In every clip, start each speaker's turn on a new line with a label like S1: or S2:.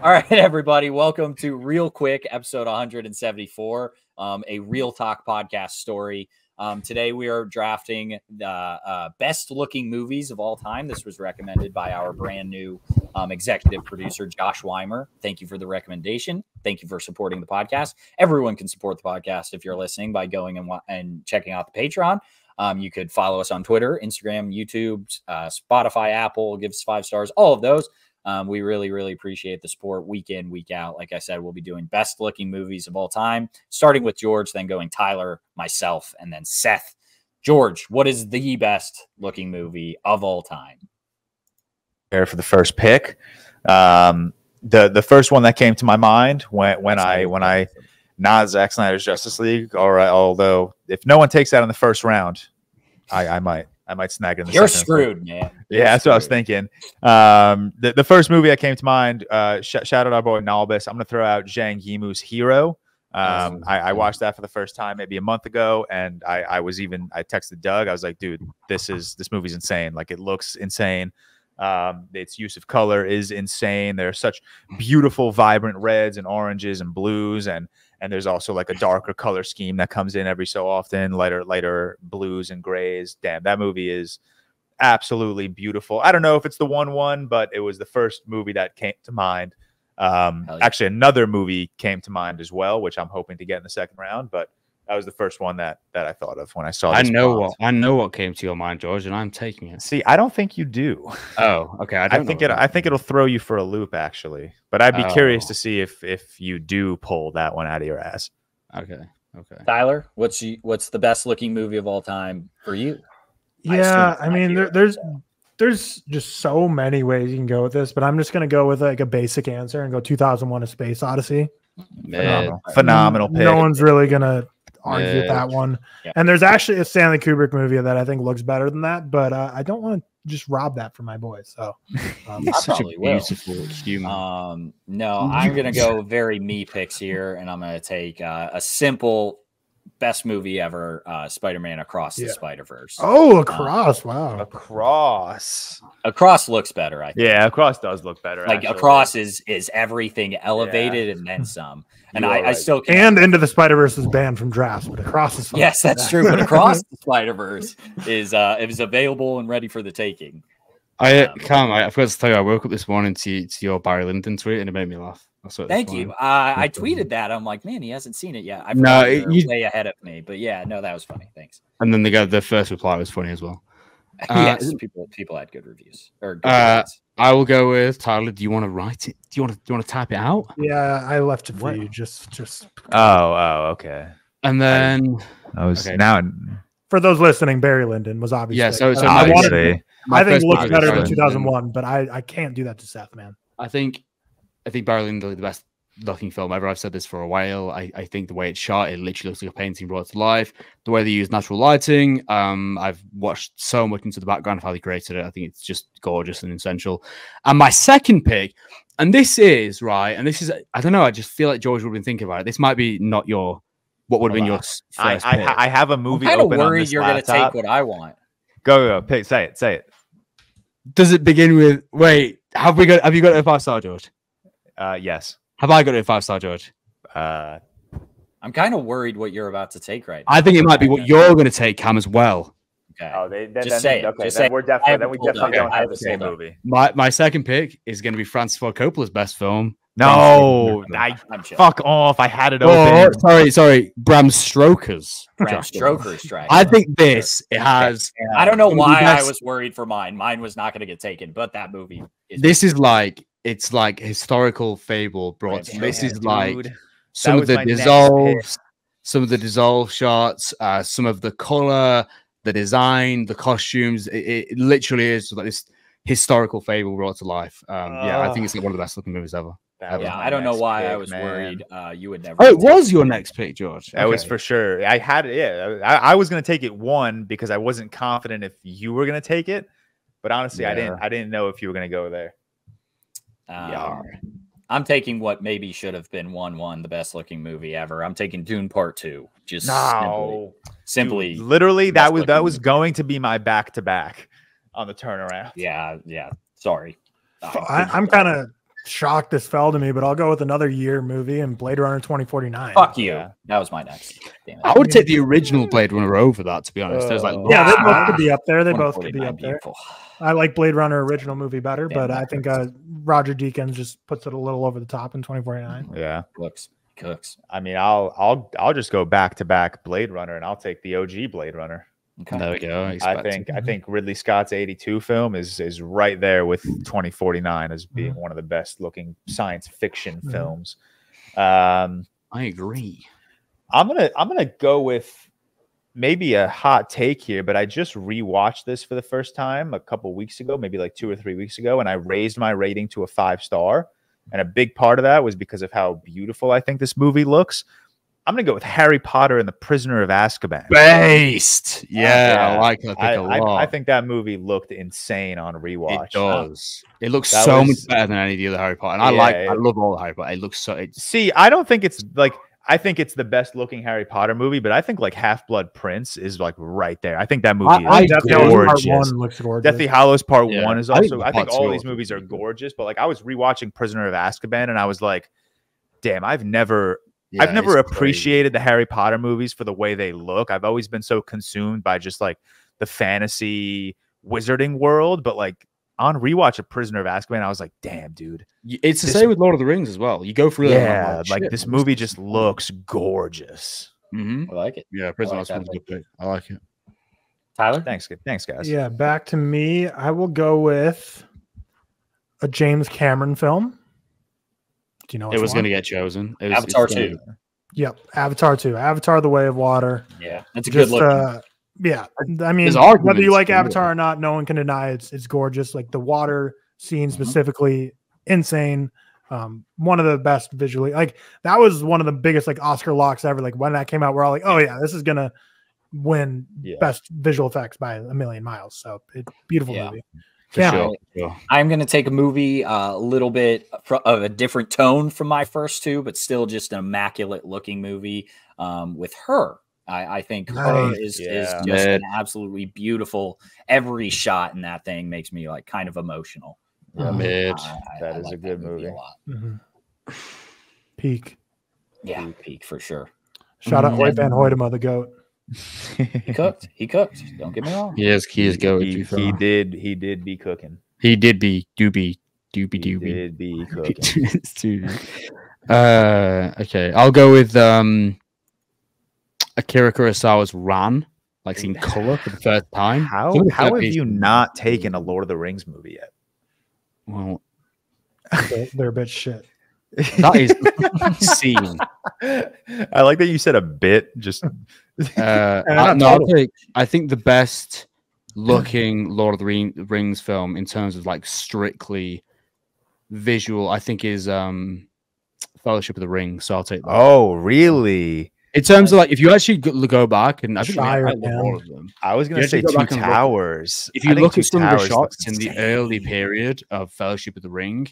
S1: All right, everybody, welcome to ReelQuick, episode 174, a ReelTok podcast story. Today we are drafting the best-looking movies of all time. This was recommended by our brand new executive producer, Josh Weimer. Thank you for the recommendation. Thank you for supporting the podcast. Everyone can support the podcast if you're listening by going and checking out the Patreon. You could follow us on Twitter, Instagram, YouTube, Spotify, Apple, give us 5 stars, all of those. We really, really appreciate the support week in, week out. Like I said, we'll be doing best looking movies of all time, starting with George, then going Tyler, myself, and then Seth. George, what is the best looking movie of all time?
S2: Here for the first pick. The first one that came to my mind when I not Zack Snyder's Justice League. All right, although if no one takes that in the first round, I might snag it in the
S1: You're
S2: second.
S1: screwed, man.
S2: Yeah, that's what I was thinking. The first movie that came to mind, shout out our boy Nalbus. I'm going to throw out Zhang Yimou's Hero. I watched that for the first time maybe a month ago, and I texted Doug. I was like, dude, this movie's insane. Like, it looks insane. Its use of color is insane. There are such beautiful, vibrant reds and oranges and blues, and there's also like a darker color scheme that comes in every so often, lighter blues and grays. Damn, that movie is absolutely beautiful. I don't know if it's the one, but it was the first movie that came to mind. Actually, another movie came to mind as well, which I'm hoping to get in the second round, but that was the first one that I thought of when I saw this.
S3: I know what came to your mind, George, and I'm taking it.
S2: See, I don't think you do.
S3: Oh, okay. I
S2: think it'll throw you for a loop, actually. But I'd be curious to see if you do pull that one out of your ass.
S3: Okay.
S1: Tyler, what's the best looking movie of all time for you?
S4: Yeah, I mean, there's just so many ways you can go with this, but I'm just gonna go with like a basic answer and go 2001: A Space Odyssey.
S2: Phenomenal pick.
S4: No one's really gonna argue with that one.
S1: Yeah.
S4: And there's actually a Stanley Kubrick movie that I think looks better than that, but I don't want to just rob that from my boys. So
S3: he's such a beautiful human.
S1: No, I'm gonna go very me picks here, and I'm gonna take a simple best movie ever, Spider-Man Across the Spider-Verse.
S4: Oh, Across! Wow,
S1: Across looks better. I think.
S2: Yeah, Across does look better.
S1: Like, actually. Across is everything elevated and then some. And I still can't.
S4: And Into the Spider-Verse is banned from drafts, but Across is fine.
S1: Yes, that's true. But Across the Spider-Verse is available and ready for the taking.
S3: I forgot to tell you, I woke up this morning to your Barry Lyndon tweet, and it made me laugh.
S1: Thank you. I tweeted that. I'm like, man, he hasn't seen it yet. I you're way ahead of me, but yeah, no, that was funny. Thanks.
S3: And then the first reply was funny as well.
S1: Yes, people had good reviews.
S3: I will go with Tyler. Do you want to write it? Do you want to type it out?
S4: Yeah, I left it for you. Just.
S2: Oh, okay.
S3: And then
S2: now.
S4: For those listening, Barry Lyndon was obviously.
S3: Yeah, so
S4: obviously. I think it looks better than 2001, but I can't do that to Seth, man.
S3: I think Barry Lyndon is the best looking film ever. I've said this for a while. I think the way it's shot, it literally looks like a painting brought to life. The way they use natural lighting, I've watched so much into the background of how they created it. I think it's just gorgeous and essential. And my second pick, and this is, I don't know, I just feel like George would have been thinking about it. This might be not what would have been your first pick.
S2: I have a movie
S1: I'm
S2: open on
S1: worried
S2: this
S1: you're going to take what I want.
S2: Go, pick, say it.
S3: Does it begin with, wait, have you got a 5-star, George?
S2: Yes.
S3: Have I got a 5-star, George?
S1: I'm kind of worried what you're about to take right now.
S3: I think it might be what you're going to take, Cam, as well.
S1: Okay.
S2: Oh,
S1: just say it.
S2: Okay,
S1: just
S2: then
S1: say
S2: we definitely don't have the same movie.
S3: My second pick is going to be Francis Ford Coppola's best film.
S2: No, fuck off. I had it open.
S3: Sorry. Bram Stoker's.
S1: I
S3: think it has.
S1: I don't know why I was worried for mine. Mine was not going to get taken, but that movie.
S3: It's like historical fable brought. This is like some of the dissolve shots, some of the color, the design, the costumes. It literally is like this historical fable brought to life. I think it's like one of the best looking movies ever.
S1: I don't know why I was worried. You would never.
S3: Oh, it was your next pick, George.
S2: That was for sure. I had it. Yeah, I was gonna take it because I wasn't confident if you were gonna take it, but honestly, I didn't know if you were gonna go there.
S1: I'm taking what maybe should have been 1-1, the best looking movie ever. I'm taking Dune Part 2. Just simply.
S2: Dude, literally, that was going to be my back-to-back on the turnaround.
S1: Yeah. Sorry.
S4: I'm kind of shocked this fell to me, but I'll go with another year movie and Blade Runner 2049.
S1: Fuck you.
S2: Yeah.
S1: That was my next. Damn it.
S3: I would take the original Blade Runner over that, to be honest. There's like,
S4: Yeah, they both could be up there. They both could be
S1: 149,
S4: up there.
S1: beautiful.
S4: I like Blade Runner original movie better,
S1: Damn,
S4: but I think Roger Deakins just puts it a little over the top in 2049.
S2: Yeah.
S1: Cooks.
S2: I mean, I'll just go back to back Blade Runner, and I'll take the OG Blade Runner.
S1: Okay.
S3: there we go.
S2: I think Ridley Scott's 82 film is right there with 2049 as being one of the best looking science fiction films.
S3: I agree.
S2: I'm gonna go with maybe a hot take here, but I just rewatched this for the first time a couple weeks ago, maybe like 2 or 3 weeks ago, and I raised my rating to a 5-star. And a big part of that was because of how beautiful I think this movie looks. I'm going to go with Harry Potter and the Prisoner of Azkaban.
S3: Based. Yeah, I like that pick a lot.
S2: I think that movie looked insane on rewatch.
S3: It does. It looks
S2: That
S3: so
S2: was-
S3: much better than any of the other Harry Potter. And
S2: Yeah,
S3: I love all the Harry Potter. It looks so...
S2: See, I don't think it's like... I think it's the best looking Harry Potter movie, but I think like Half-Blood Prince is like right there. I think that movie is
S4: Deathly Hallows Part
S2: gorgeous.
S4: 1 looks gorgeous.
S2: Deathly Hallows Part
S3: Yeah.
S2: 1 is
S3: I think
S2: also... I think
S3: Part
S2: all
S3: 2
S2: these
S3: also
S2: movies are
S3: pretty good.
S2: gorgeous, but like I was rewatching Prisoner of Azkaban and I was like, damn, I've never
S3: Yeah,
S2: I've never
S3: it's crazy.
S2: appreciated the Harry Potter movies for the way they look. I've always been so consumed by just like the fantasy wizarding world, but like on rewatch of Prisoner of Azkaban, I was like, damn, dude.
S3: It's the
S2: This-
S3: same with Lord of the Rings as well. You go through it and I'm
S2: Yeah, like
S3: shit,
S2: this
S3: man,
S2: movie just looks gorgeous.
S3: Mhm.
S1: I like it.
S3: Yeah, Prisoner of
S1: I like
S3: Azkaban's
S1: that
S3: a good pick. I like it.
S1: Tyler?
S2: Thanks, guys.
S4: Yeah, back to me. I will go with a James Cameron film. Do you know
S3: It was
S4: going
S3: to get chosen. It was,
S1: Avatar
S3: it's gonna-
S1: 2.
S4: Yep, Avatar 2. Avatar: The Way of Water.
S1: Yeah, that's a good
S4: Just
S1: look.
S4: yeah, I mean,
S3: There's
S4: whether
S3: arguments
S4: you like
S3: for it.
S4: Avatar or not, no one can deny it's gorgeous. Like the water scene specifically, insane. One of the best visually. Like that was one of the biggest like Oscar locks ever. Like when that came out, we're all like, oh yeah, this is gonna win
S2: Yeah.
S4: best visual effects by a million miles. So beautiful
S1: Yeah.
S4: movie.
S3: For
S4: Yeah.
S3: sure. Sure.
S1: I'm going to take a movie a little bit of a different tone from my first two, but still just an immaculate looking movie with Her. I think Her
S4: Nice.
S1: is
S2: Yeah.
S1: just an absolutely beautiful. Every shot in that thing makes me like kind of emotional.
S3: Mid.
S2: That is a
S1: like
S2: good
S1: that
S2: movie.
S1: a lot.
S4: Mhm. Peak.
S1: Yeah, peak for sure.
S4: Shout out
S3: Mhm.
S4: Hoyt Van Hoytema, the goat.
S1: He cooked. He cooked. Don't get me wrong.
S3: He is go.
S2: he did be cooking.
S3: He did be doobie
S2: He did be cooking.
S3: Okay, I'll go with Akira Kurosawa's Ran, like seen color for the first time.
S2: How
S3: Some of the
S2: have
S3: set
S2: you
S3: pieces-
S2: not taken a Lord of the Rings movie yet?
S3: Well,
S4: They're a bit shit.
S3: that is seen.
S2: I like that you said a bit. Just
S3: I think the best looking Lord of the Rings film in terms of like strictly visual, I think is Fellowship of the Ring. So I'll take that.
S2: oh, really?
S3: In terms of like, if you actually go back, and I think
S4: Shire,
S3: I love
S4: man.
S3: all of them.
S2: I was gonna
S3: You
S2: say
S3: actually go
S2: Two
S3: back and look-
S2: Towers.
S3: If
S2: I
S3: you
S2: think
S3: look
S2: Two
S3: at some of the
S2: Towers looks
S3: shots in the
S2: insane.
S3: early period of Fellowship of the Ring,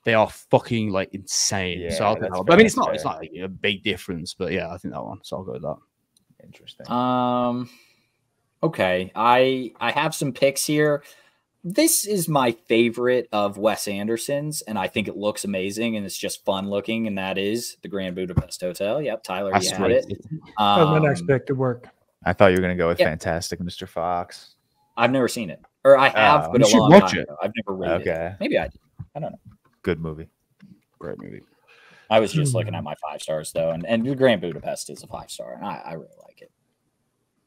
S3: they are fucking like insane. So
S2: Yeah,
S3: I'll take
S2: that's
S3: that one. But I mean,
S2: fair,
S3: it's not like a big difference, but yeah, I think that one. So I'll go with that.
S2: Interesting.
S1: Okay. I have some picks here. This is my favorite of Wes Anderson's, and I think it looks amazing and it's just fun looking, and that is the Grand Budapest Hotel. Yep, Tyler,
S3: That's
S1: you had it.
S3: right.
S4: That was my next pick. Good work.
S2: I thought you were gonna go with
S1: yeah.
S2: Fantastic Mr. Fox.
S1: I've never seen it. Or I have,
S2: Oh.
S1: but
S3: You
S1: a
S3: should
S1: long
S3: watch
S1: time
S3: it.
S1: ago. I've never rated
S2: Okay.
S1: it. Maybe I did. I don't know.
S2: Good movie.
S3: Great movie.
S1: I was just looking at my 5 stars though, and the Grand Budapest is a 5-star, and I really like it.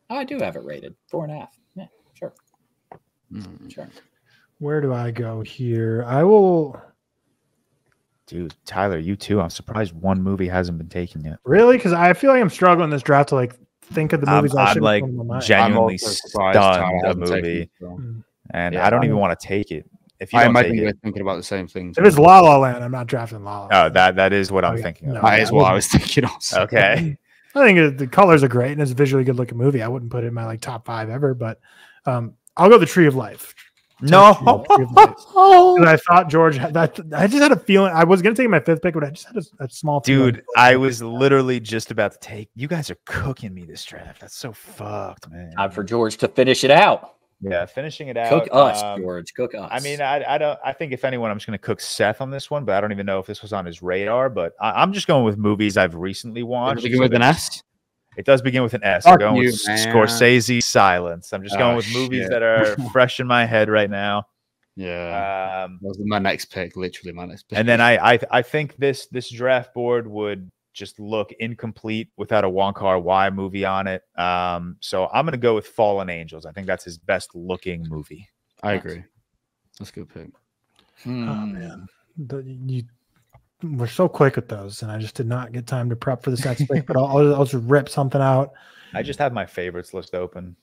S1: I do have it rated 4.5. Yeah, sure. Sure.
S4: Where do I go here? I will
S2: Dude, Tyler, you too. I'm surprised one movie hasn't been taken yet.
S4: really because I feel like I'm struggling this draft to like think of the movies I
S2: I'm
S4: should
S2: like genuinely
S3: also surprised
S2: stunned
S3: Tyler
S2: a
S3: hasn't taken
S2: movie,
S3: it, so.
S2: and
S3: Yeah,
S2: I don't even want to take it. If you
S3: I
S2: don't
S3: might
S2: take
S3: be
S2: it,
S3: thinking about the same thing.
S4: If it's La La Land, I'm not drafting La La Land.
S2: oh, that is what I'm
S4: Okay.
S2: thinking of.
S4: No.
S3: That is what I was thinking also.
S2: Okay.
S4: I think the colors are great and it's a visually good looking movie. I wouldn't put it in my like top 5 ever, but I'll go the Tree of Life.
S2: No.
S4: Tree of Life. 'Cause I thought George had that. I just had a feeling I was gonna take my 5th pick, but I just had a small feeling.
S2: Dude, I was literally just about to take. You guys are cooking me this draft. That's so fucked, man.
S1: Time for George to finish it out.
S2: Yeah, finishing it out.
S1: Cook us, George. Cook us.
S2: I mean, I don't. I think if anyone, I'm just going to cook Seth on this one, but I don't even know if this was on his radar. But I'm just going with movies I've recently watched.
S3: Does it begin with an S?
S2: It does begin with an S.
S3: Fuck
S2: I'm going
S3: you,
S2: with
S3: man.
S2: Scorsese Silence. I'm just going with
S3: shit.
S2: movies that are fresh in my head right now.
S3: Yeah, that was my next pick. Literally my next pick.
S2: And then I think this draft board would just look incomplete without a Wong Kar-wai movie on it. So I'm gonna go with Fallen Angels. I think that's his best looking movie.
S3: I agree. That's a good pick.
S4: Oh man, we're so quick with those, and I just did not get time to prep for this next pick. But I'll just rip something out.
S2: I just have my favorites list open.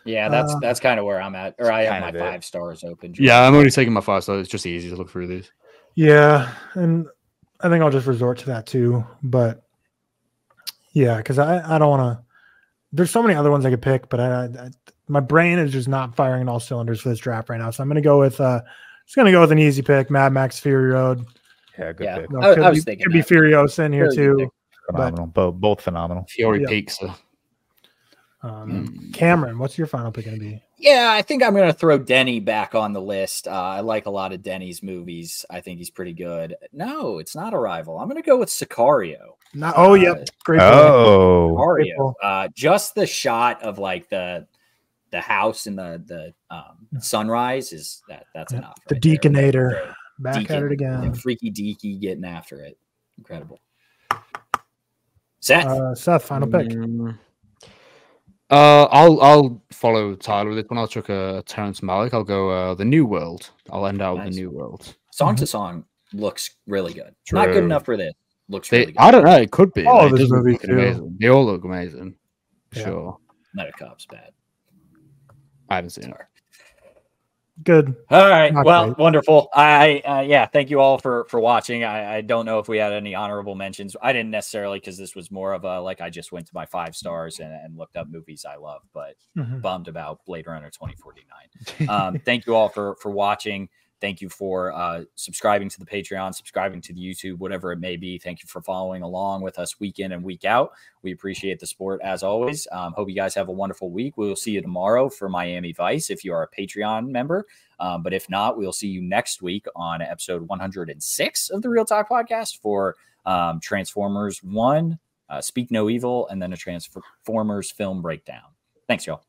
S1: Yeah, that's kind of where I'm at, or I have my 5 stars open. George.
S3: Yeah, I'm already taking my 5 stars. It's just easy to look through these.
S4: Yeah, and I think I'll just resort to that too. But yeah, because I don't want to. There's so many other ones I could pick, but my brain is just not firing on all cylinders for this draft right now. So I'm gonna go with just gonna go with an easy pick, Mad Max Fury Road.
S2: Yeah, good pick.
S4: No,
S1: I was thinking
S4: could be Furiosa in here too.
S2: Phenomenal, both phenomenal.
S3: Fury Pizza.
S4: Cameron, what's your final pick going to be?
S1: Yeah, I think I'm going to throw Denny back on the list. I like a lot of Denny's movies. I think he's pretty good. No, it's not Arrival. I'm going to go with Sicario.
S4: Great.
S1: Sicario. Just the shot of like the house and the sunrise is that's enough.
S4: The Deaconator. Back at it again.
S1: Freaky Deaky getting after it. Incredible.
S4: Seth, final pick.
S3: I'll follow Tyler with this one. I'll chuck a Terrence Malick. I'll go The New World. I'll end out with The New World.
S1: Song to Song looks really good. True. Not good enough for this. Looks really good.
S3: I don't know. It could be.
S4: All of his movies
S3: amazing. They all look amazing.
S4: Yeah.
S3: Sure.
S1: Metacop's bad.
S3: I haven't seen it.
S4: Good.
S1: All right.
S4: Not
S1: well,
S4: great.
S1: Wonderful. Thank you all for watching. I don't know if we had any honorable mentions. I didn't necessarily, because this was more of a I just went to my 5 stars and looked up movies I love, but bummed about Blade Runner 2049. Thank you all for watching. Thank you for subscribing to the Patreon, subscribing to the YouTube, whatever it may be. Thank you for following along with us week in and week out. We appreciate the support as always. Hope you guys have a wonderful week. We will see you tomorrow for Miami Vice if you are a Patreon member. But if not, we'll see you next week on episode 106 of the ReelTok Podcast for Transformers 1, Speak No Evil, and then a Transformers film breakdown. Thanks, y'all.